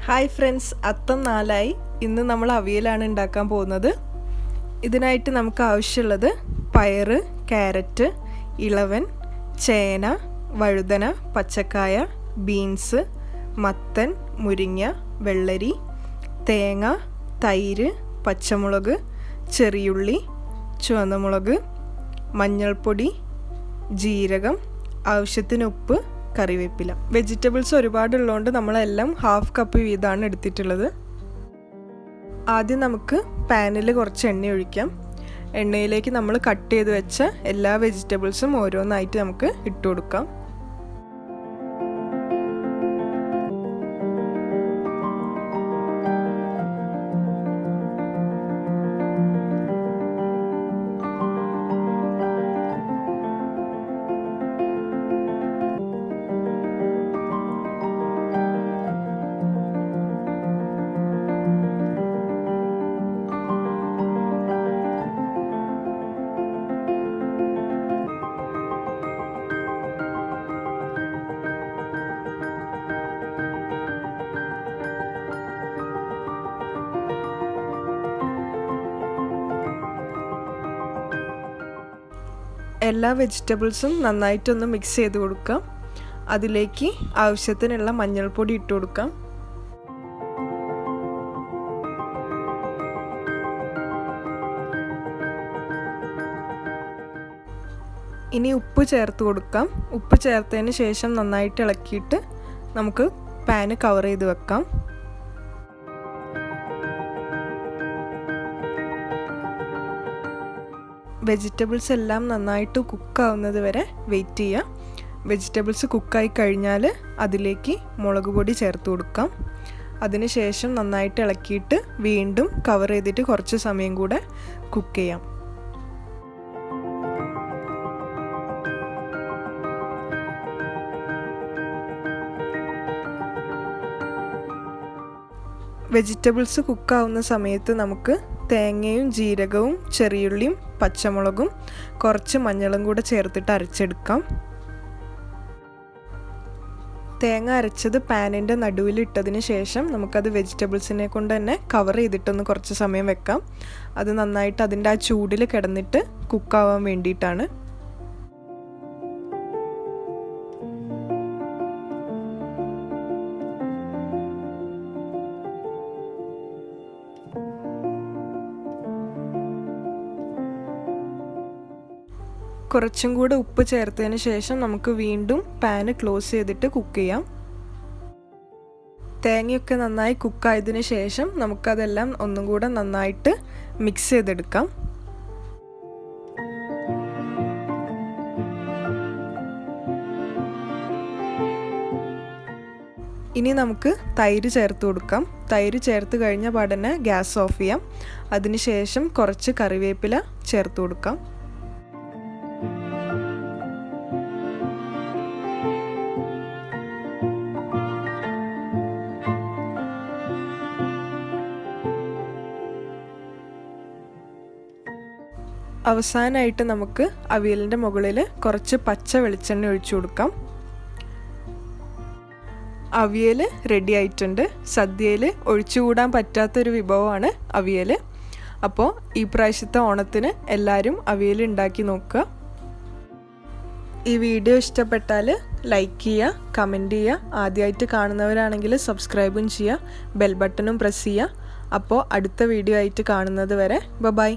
Hi friends, അത്തം 4 ഇന്ന് നമ്മൾ അവിയലാണ് ഉണ്ടാക്കാൻ പോകുന്നത്. ഇതിനായിട്ട് നമുക്ക് ആവശ്യമുള്ളത് പയറ്, ക്യാരറ്റ്, ഇളവൻ, ചേന, വഴുതന, പച്ചക്കായ, ബീൻസ്, മത്തൻ, മുരിങ്ങ, വെള്ളരി, തേങ്ങ, തൈര്, പച്ചമുളക്, ചെറിയുള്ളി, ചുവന്നമുളക്, മഞ്ഞൾപ്പൊടി, ജീരകം, ആവശ്യത്തിന് ഉപ്പ്, കറിവേപ്പില. വെജിറ്റബിൾസ് ഒരുപാടുള്ളതുകൊണ്ട് നമ്മളെല്ലാം ഹാഫ് കപ്പ് വീതമാണ് എടുത്തിട്ടുള്ളത്. ആദ്യം നമുക്ക് പാനിൽ കുറച്ച് എണ്ണ ഒഴിക്കാം. എണ്ണയിലേക്ക് നമ്മൾ കട്ട് ചെയ്ത് വെച്ച എല്ലാ വെജിറ്റബിൾസും ഓരോന്നായിട്ട് നമുക്ക് ഇട്ട് കൊടുക്കാം. എല്ലാ വെജിറ്റബിൾസും നന്നായിട്ടൊന്ന് മിക്സ് ചെയ്ത് കൊടുക്കാം. അതിലേക്ക് ആവശ്യത്തിനുള്ള മഞ്ഞൾപ്പൊടി ഇട്ട് കൊടുക്കാം. ഇനി ഉപ്പ് ചേർത്ത് കൊടുക്കാം. ഉപ്പ് ചേർത്തതിന് ശേഷം നന്നായിട്ട് ഇളക്കിയിട്ട് നമുക്ക് പാന് കവർ ചെയ്ത് വെക്കാം. വെജിറ്റബിൾസ് എല്ലാം നന്നായിട്ട് കുക്കാവുന്നത് വരെ വെയിറ്റ് ചെയ്യാം. വെജിറ്റബിൾസ് കുക്കായി കഴിഞ്ഞാൽ അതിലേക്ക് മുളക് പൊടി ചേർത്ത് കൊടുക്കാം. അതിനുശേഷം നന്നായിട്ട് ഇളക്കിയിട്ട് വീണ്ടും കവർ ചെയ്തിട്ട് കുറച്ച് സമയം കൂടെ കുക്ക് ചെയ്യാം. വെജിറ്റബിൾസ് കുക്കാവുന്ന സമയത്ത് നമുക്ക് തേങ്ങയും ജീരകവും ചെറിയുള്ളിയും പച്ചമുളകും കുറച്ച് മഞ്ഞളും കൂടെ ചേർത്തിട്ട് അരച്ചെടുക്കാം. തേങ്ങ അരച്ചത് പാനിൻ്റെ നടുവിലിട്ടതിന് ശേഷം നമുക്കത് വെജിറ്റബിൾസിനെ കൊണ്ട് തന്നെ കവർ ചെയ്തിട്ടൊന്ന് കുറച്ച് സമയം വെക്കാം. അത് നന്നായിട്ട് അതിൻ്റെ ആ ചൂടിൽ കിടന്നിട്ട് കുക്കാവാൻ വേണ്ടിയിട്ടാണ്. കുറച്ചും കൂടെ ഉപ്പ് ചേർത്തതിന് ശേഷം നമുക്ക് വീണ്ടും പാന് ക്ലോസ് ചെയ്തിട്ട് കുക്ക് ചെയ്യാം. തേങ്ങയൊക്കെ നന്നായി കുക്കായതിനു ശേഷം നമുക്കതെല്ലാം ഒന്നും കൂടെ നന്നായിട്ട് മിക്സ് ചെയ്തെടുക്കാം. ഇനി നമുക്ക് തൈര് ചേർത്ത് കൊടുക്കാം. തൈര് ചേർത്ത് കഴിഞ്ഞ പാടന്നെ ഗ്യാസ് ഓഫ് ചെയ്യാം. അതിനുശേഷം കുറച്ച് കറിവേപ്പില ചേർത്ത് കൊടുക്കാം. അവസാനമായിട്ട് നമുക്ക് അവിയലിൻ്റെ മുകളിൽ കുറച്ച് പച്ച വെളിച്ചെണ്ണ ഒഴിച്ചു കൊടുക്കാം. അവിയൽ റെഡി ആയിട്ടുണ്ട്. സദ്യയിൽ ഒഴിച്ചുകൂടാൻ പറ്റാത്തൊരു വിഭവമാണ് അവിയൽ. അപ്പോൾ ഈ പ്രാവശ്യത്തെ ഓണത്തിന് എല്ലാവരും അവിയൽ ഉണ്ടാക്കി നോക്കുക. ഈ വീഡിയോ ഇഷ്ടപ്പെട്ടാൽ ലൈക്ക് ചെയ്യുക, കമൻറ്റ് ചെയ്യുക. ആദ്യമായിട്ട് കാണുന്നവരാണെങ്കിൽ സബ്സ്ക്രൈബും ചെയ്യുക, ബെൽ ബട്ടണും പ്രസ് ചെയ്യുക. അപ്പോൾ അടുത്ത വീഡിയോ ആയിട്ട് കാണുന്നത് വരെ ബൈ.